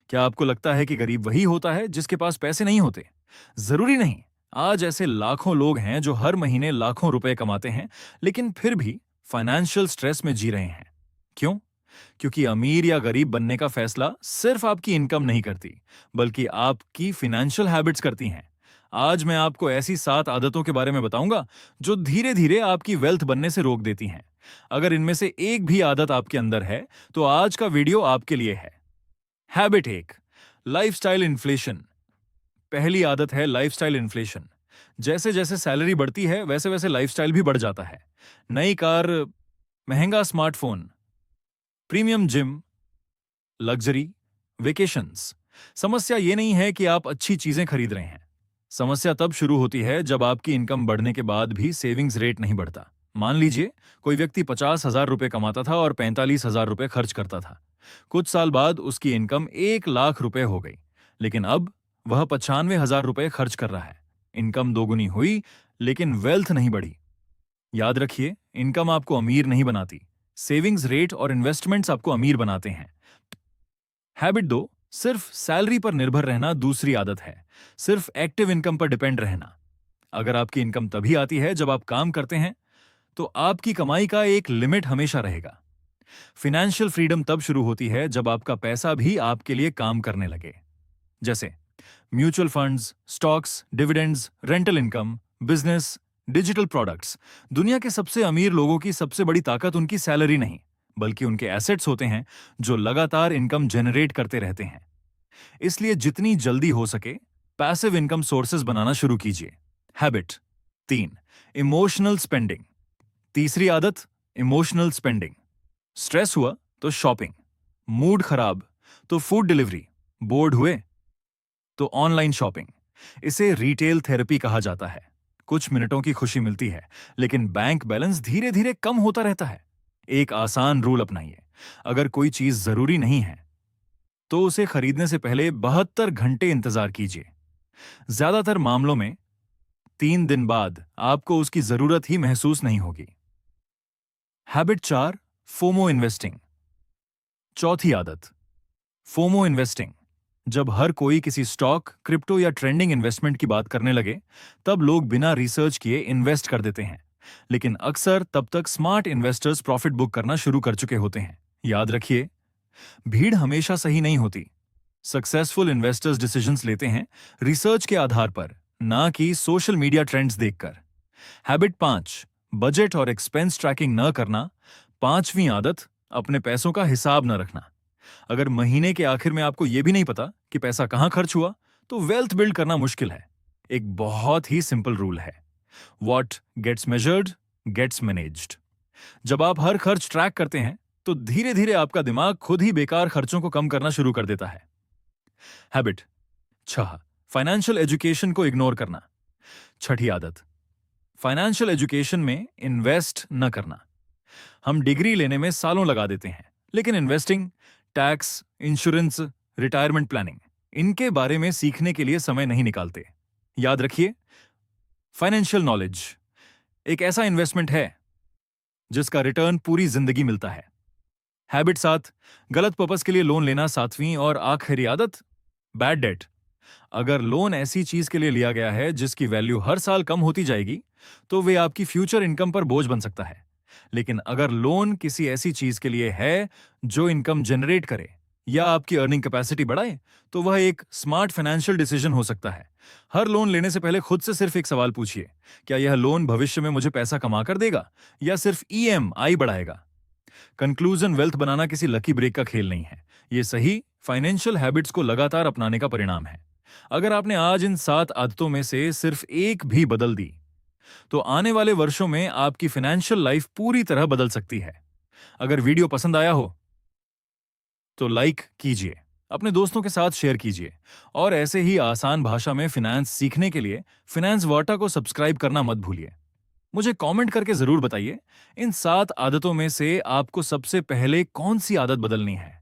क्या आपको लगता है कि गरीब वही होता है जिसके पास पैसे नहीं होते? जरूरी नहीं। आज ऐसे लाखों लोग हैं जो हर महीने लाखों रुपए कमाते हैं, लेकिन फिर भी फाइनेंशियल स्ट्रेस में जी रहे हैं। क्यों? क्योंकि अमीर या गरीब बनने का फैसला सिर्फ आपकी इनकम नहीं करती, बल्कि आपकी फाइनेंशियल हैबिट्स करती हैं। आज मैं आपको ऐसी 7 आदतों के बारे में बताऊंगा जो धीरे धीरे आपकी वेल्थ बनने से रोक देती हैं। अगर इनमें से एक भी आदत आपके अंदर है, तो आज का वीडियो आपके लिए है। Habit 1, lifestyle inflation. पहली आदत है लाइफस्टाइल इन्फ्लेशन। जैसे जैसे सैलरी बढ़ती है, वैसे वैसे लाइफस्टाइल भी बढ़ जाता है। नई कार, महंगा smartphone, premium gym, luxury, vacations. समस्या ये नहीं है कि आप अच्छी चीजें खरीद रहे हैं। समस्या तब शुरू होती है जब आपकी इनकम बढ़ने के बाद भी सेविंग्स रेट नहीं बढ़ता। मान लीजिए कोई व्यक्ति 50,000 रुपए कमाता था और 45,000 रुपए खर्च करता था। कुछ साल बाद उसकी इनकम 1 लाख रुपए हो गई, लेकिन अब वह 95,000 रुपए खर्च कर रहा है। इनकम दोगुनी हुई, लेकिन वेल्थ नहीं बढ़ी। याद रखिए, इनकम आपको अमीर नहीं बनाती, सेविंग्स रेट और इन्वेस्टमेंट्स आपको अमीर बनाते हैं। हैबिट 2, सिर्फ सैलरी पर निर्भर रहना दूसरी आदत है। सिर्फ एक्टिव इनकम पर डिपेंड रहना। अगर आपकी इनकम तभी आती है जब आप काम करते हैं, तो आपकी कमाई का एक लिमिट हमेशा रहेगा। फाइनेंशियल फ्रीडम तब शुरू होती है जब आपका पैसा भी आपके लिए काम करने लगे। जैसे mutual funds, stocks, dividends, rental income, business, digital products. दुनिया के सबसे अमीर लोगों की सबसे बड़ी ताकत उनकी सैलरी नहीं, बल्कि उनके एसेट्स होते हैं जो लगातार इनकम जनरेट करते रहते हैं। इसलिए जितनी जल्दी हो सके पैसिव इनकम सोर्सेज बनाना शुरू कीजिए। Habit 3, emotional spending. तीसरी आदत, इमोशनल स्पेंडिंग। स्ट्रेस हुआ तो शॉपिंग, मूड खराब तो फूड डिलीवरी, बोर्ड हुए तो ऑनलाइन शॉपिंग। इसे रिटेल थेरेपी कहा जाता है। कुछ मिनटों की खुशी मिलती है, लेकिन बैंक बैलेंस धीरे धीरे कम होता रहता है। एक आसान रूल अपनाइए। अगर कोई चीज जरूरी नहीं है, तो उसे खरीदने से पहले 72 घंटे इंतजार कीजिए। ज्यादातर मामलों में 3 दिन बाद आपको उसकी जरूरत ही महसूस नहीं होगी। Habit 4, FOMO investing. चौथी आदत, फोमो इन्वेस्टिंग। जब हर कोई किसी स्टॉक, क्रिप्टो या ट्रेंडिंग इन्वेस्टमेंट की बात करने लगे, तब लोग बिना रिसर्च किए इन्वेस्ट कर देते हैं। लेकिन अक्सर तब तक स्मार्ट इन्वेस्टर्स प्रॉफिट बुक करना शुरू कर चुके होते हैं। याद रखिए, भीड़ हमेशा सही नहीं होती। सक्सेसफुल इन्वेस्टर्स डिसीजंस लेते हैं रिसर्च के आधार पर, ना कि सोशल मीडिया ट्रेंड्स देखकर। हैबिट 5, बजट और एक्सपेंस ट्रैकिंग न करना। पांचवी आदत, अपने पैसों का हिसाब न रखना। अगर महीने के आखिर में आपको यह भी नहीं पता कि पैसा कहां खर्च हुआ, तो वेल्थ बिल्ड करना मुश्किल है। एक बहुत ही सिंपल रूल है, what gets measured gets managed. जब आप हर खर्च ट्रैक करते हैं, तो धीरे धीरे आपका दिमाग खुद ही बेकार खर्चों को कम करना शुरू कर देता है। हैबिट 6, फाइनेंशियल एजुकेशन को इग्नोर करना। छठी आदत, फाइनेंशियल एजुकेशन में इन्वेस्ट न करना। हम डिग्री लेने में सालों लगा देते हैं, लेकिन investing, tax, insurance, retirement planning, इनके बारे में सीखने के लिए समय नहीं निकालते। याद रखिए, फाइनेंशियल नॉलेज एक ऐसा इन्वेस्टमेंट है जिसका रिटर्न पूरी जिंदगी मिलता है। हैबिट 7, गलत पर्पस के लिए लोन लेना। सातवीं और आखिरी आदत, बैड डेट। अगर लोन ऐसी चीज के लिए लिया गया है जिसकी वैल्यू हर साल कम होती जाएगी, तो वे आपकी फ्यूचर इनकम पर बोझ बन सकता है। लेकिन अगर लोन किसी ऐसी चीज के लिए है जो इनकम जनरेट करे या आपकी अर्निंग कैपेसिटी बढ़ाए, तो वह एक स्मार्ट फाइनेंशियल डिसीजन हो सकता है। हर लोन लेने से पहले खुद से सिर्फ एक सवाल पूछिए, क्या यह लोन भविष्य में मुझे पैसा कमा कर देगा या सिर्फ ईएमआई बढ़ाएगा? कंक्लूजन, वेल्थ बनाना किसी लकी ब्रेक का खेल नहीं है। यह सही फाइनेंशियल हैबिट्स को लगातार अपनाने का परिणाम है। अगर आपने आज इन 7 आदतों में से सिर्फ एक भी बदल दी, तो आने वाले वर्षों में आपकी फाइनेंशियल लाइफ पूरी तरह बदल सकती है। अगर वीडियो पसंद आया हो तो लाइक कीजिए, अपने दोस्तों के साथ शेयर कीजिए, और ऐसे ही आसान भाषा में फिनेंस सीखने के लिए फिनेंस वार्ता को सब्सक्राइब करना मत भूलिए। मुझे कमेंट करके जरूर बताइए, इन 7 आदतों में से आपको सबसे पहले कौन सी आदत बदलनी है।